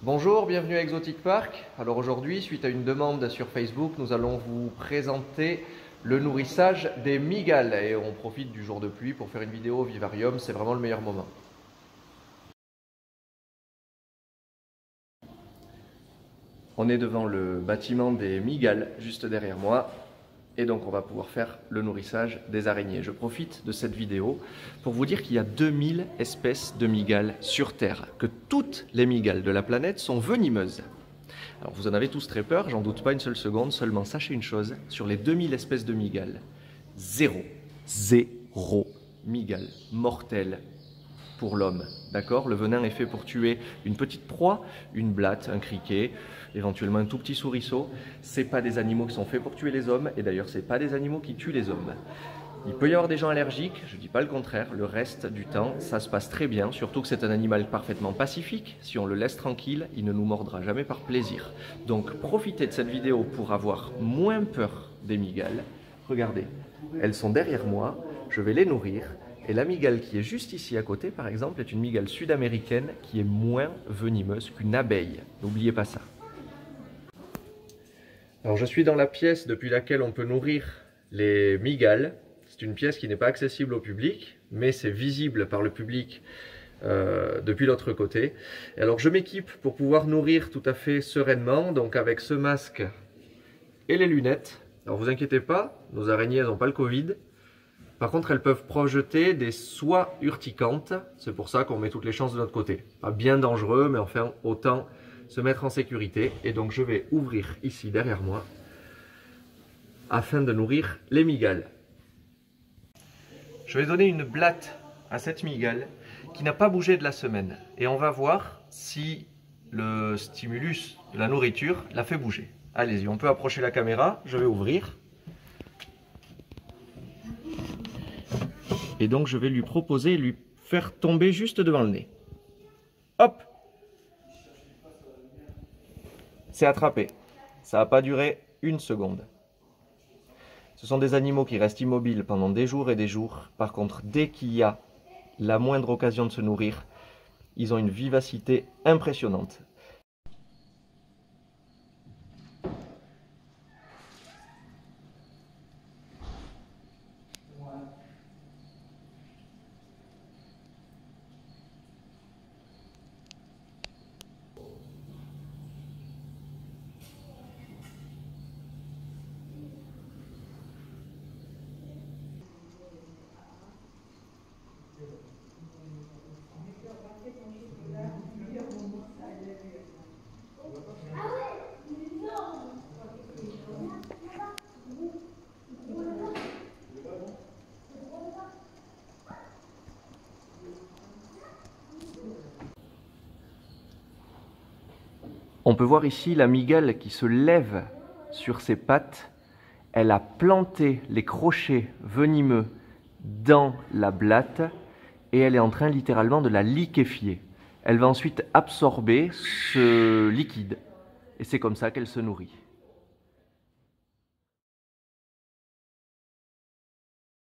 Bonjour, bienvenue à Exotic Park. Alors aujourd'hui, suite à une demande sur Facebook, nous allons vous présenter le nourrissage des mygales. Et on profite du jour de pluie pour faire une vidéo au vivarium, c'est vraiment le meilleur moment. On est devant le bâtiment des mygales, juste derrière moi. Et donc on va pouvoir faire le nourrissage des araignées. Je profite de cette vidéo pour vous dire qu'il y a 2000 espèces de mygales sur Terre, que toutes les mygales de la planète sont venimeuses. Alors vous en avez tous très peur, j'en doute pas une seule seconde, seulement sachez une chose, sur les 2000 espèces de mygales, zéro mygale mortelle pour l'homme. D'accord? Le venin est fait pour tuer une petite proie, une blatte, un criquet, éventuellement un tout petit souriceau. Ce pas des animaux qui sont faits pour tuer les hommes, et d'ailleurs, ce pas des animaux qui tuent les hommes. Il peut y avoir des gens allergiques, je ne dis pas le contraire, le reste du temps, ça se passe très bien, surtout que c'est un animal parfaitement pacifique. Si on le laisse tranquille, il ne nous mordra jamais par plaisir. Donc profitez de cette vidéo pour avoir moins peur des mygales. Regardez, elles sont derrière moi, je vais les nourrir. Et la mygale qui est juste ici à côté, par exemple, est une mygale sud-américaine qui est moins venimeuse qu'une abeille. N'oubliez pas ça. Alors je suis dans la pièce depuis laquelle on peut nourrir les mygales. C'est une pièce qui n'est pas accessible au public, mais c'est visible par le public depuis l'autre côté. Et alors je m'équipe pour pouvoir nourrir tout à fait sereinement, donc avec ce masque et les lunettes. Alors vous inquiétez pas, nos araignées n'ont pas le Covid. Par contre, elles peuvent projeter des soies urticantes. C'est pour ça qu'on met toutes les chances de notre côté. Pas bien dangereux, mais enfin, autant se mettre en sécurité. Et donc, je vais ouvrir ici derrière moi afin de nourrir les mygales. Je vais donner une blatte à cette mygale qui n'a pas bougé de la semaine. Et on va voir si le stimulus de la nourriture la fait bouger. Allez-y, on peut approcher la caméra. Je vais ouvrir. Et donc je vais lui proposer, lui faire tomber juste devant le nez. Hop! C'est attrapé. Ça n'a pas duré une seconde. Ce sont des animaux qui restent immobiles pendant des jours et des jours. Par contre, dès qu'il y a la moindre occasion de se nourrir, ils ont une vivacité impressionnante. On peut voir ici la mygale qui se lève sur ses pattes. Elle a planté les crochets venimeux dans la blatte et elle est en train littéralement de la liquéfier. Elle va ensuite absorber ce liquide et c'est comme ça qu'elle se nourrit.